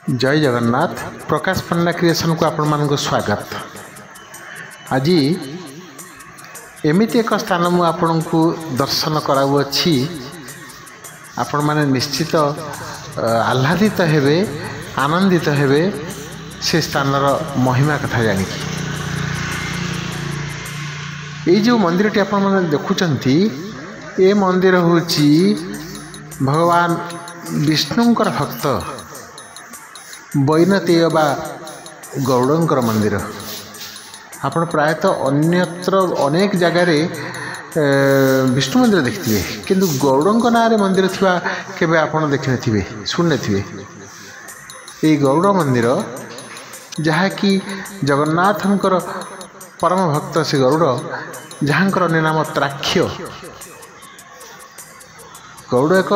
जय जगन्नाथ। प्रकाश पन्ना क्रिएशन को आपण मान स्वागत। आज एमती एक स्थान मु आपण को दर्शन कराऊँगी। आपण माने निश्चित आह्लादित हेबे, आनंदित हेबे से स्थानर महिमा कथा जानिकी। ये जो मंदिर टी आपण माने देखुचंती, ये मंदिर होची भगवान विष्णुंकर भक्त बैनतेय बा गौड़ंकर मंदिर। आपण प्रायतः अन्यत्र अनेक जगार विष्णु मंदिर देखिए, किंतु गौड़ंक नाँ मंदिर थिबा केबे आपण देखि नथिबे, सुन नथिबे। ये गौड़ मंदिर जहाँकि जगन्नाथंकर परम भक्त से गौड़, जहाँकर नाम त्राक्ष्य। गौड़ एक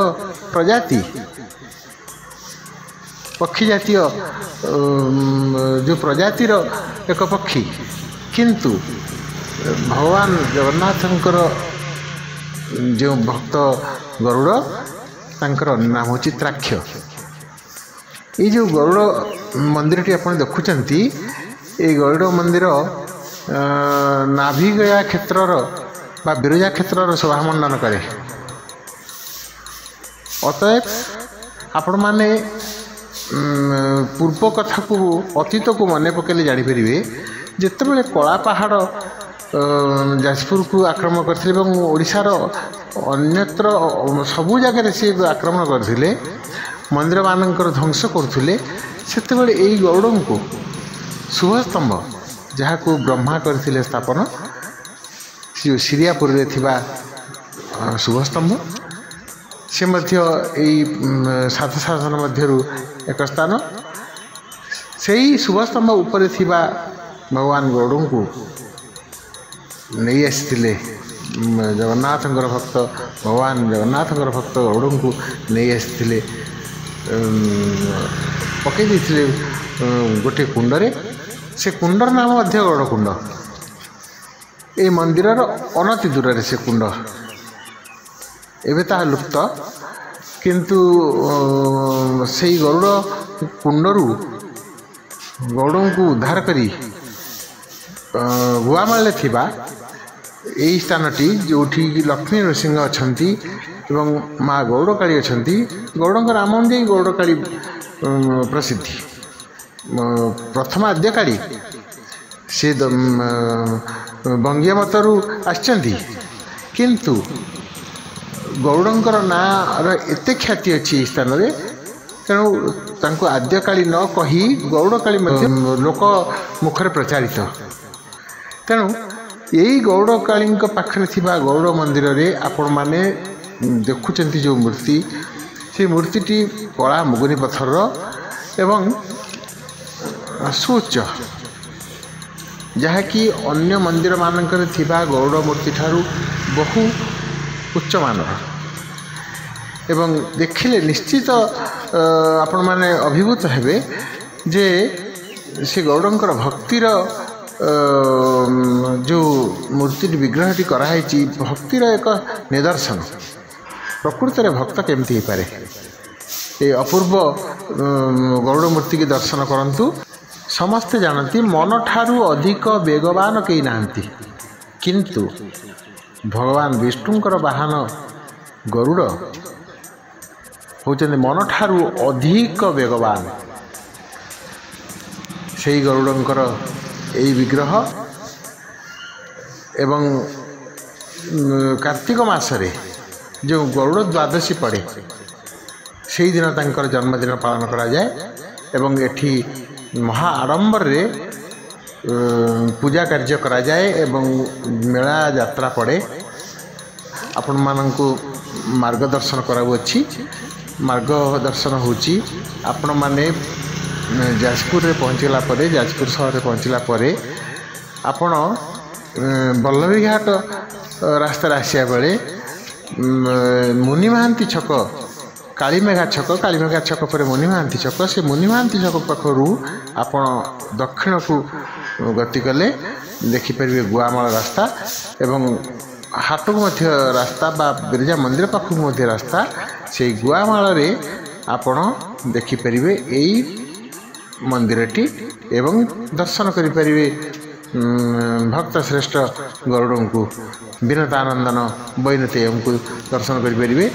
प्रजाति पक्षी जातीय जो प्रजातिर एक पक्षी, किंतु भगवान जगन्नाथंकर जो भक्त गरुड़ तांकर नाम होची त्राक्ष्य। ये जो गरुड़ मंदिर टी आपण देखुचंती, ये गरुड़ मंदिर नाभिगया क्षेत्रर बा बिरजा क्षेत्रर शोभामंडन करे। अतएव आपण माने पूर्व कथा को अतीत को मन पकेले जानीपरे जिते कला पहाड़ जाजपुर को आक्रमण करथिले एवं ओडिशार अन्यत्र सबु जगह से आक्रमण करथिले, मंदिर मानकर ध्वंस करथिले। सेतेबेले एई गौड़ों को शुभस्तंभ जहाँ को ब्रह्मा करथिले स्थापन, सिरियापुर रे थिबा शुभस्तंभ से मध्य सात शासन मध्यरु एक स्थान। से ही शुभस्तंभ उपरे थिबा भगवान गौड़ों को नहीं आसते, जगन्नाथंकर भक्त भगवान जगन्नाथंकर भक्त गौड़ों को नहीं आसते, पकई देथिले गोटे कुंडरे। से कुंडर नाम मध्य गौड़ कुंड। ए मंदिरर अनति दूर से कुंड एवं ता लुप्त, किंतु से गरुड़ कुंडरू गौड़ों को उद्धार करी गुआमाले थिबा यही स्थानटी जोठी लक्ष्मी नृसिंह अछंती एवं माँ गौड़काली अछंती। गौड़ों नाम अनुଯାୟୀ गौड़काली प्रसिद्धि। प्रथम आद्यकाली से बंगीय मतरू आछंती, किंतु गौड़ंकर नाँ एते ख्याति अच्छी स्थान में, तेणु तांको आद्यकाली न कही गौड़काली लोक मुखर प्रचारित। तेणु यही गौड़काली पाखरे थिबा गौड़ मंदिर रे आपण माने देखुचंती जो मूर्ति, से मूर्तिटी कला मुगुनी पत्थर एवं सुउच्च, जहाँकि अन्य मंदिर मानकर थिबा गौड़ मूर्ति ठारू बहु उच्च मानर एवं देखिले निश्चित आपण माने अभिभूत हेबे जे से गौड़ंकर भक्तिर जो मूर्ति विग्रहटी कराई भक्तिर एक निदर्शन। प्रकृत में भक्त केमती पारे, ये अपूर्व गौड़ मूर्ति की दर्शन करंतु। समस्ते जानती मन ठारू अधिक वेगवान कई नाहंती, किंतु भगवान विष्णुंकर वाहन गरुड़ होचंदी मन ठारू अधिक वेगवान। से गरुड़ंकर यही विग्रह एवं कार्तिक मासरे जो गरुड़ द्वादशी पड़े से दिन तांकर जन्मदिन पालन करा जाए एवं एठी महा आडंबर रे पूजा कार्य करा जाए एवं मेला यात्रा पड़े। आपण मानंकु मार्गदर्शन कराउछि। मार्गदर्शन होची आपण माने जाजपुर रे पहुँचला परे, जाजपुर शहर रे पहुँचला परे आपण बल्लभीघाट रास्ता आसिया बेले मुनि महांती छक, कालीमेघा छक, कालीमेघा छक पर मुनि महांती छक, से मुनि महांती छक पाखरु आपण दक्षिण को गति कले देखिपारे गुआमाल रास्ता एवं हाटक मध्य रास्ता बा बिरजा मंदिर पाखक मध्य रास्ता। से गुआमाल रे आपण देखिपारे यही मंदिरटी एवं दर्शन करें भक्त श्रेष्ठ गरुड़ को विनतानंदन वैनतेय को दर्शन करें।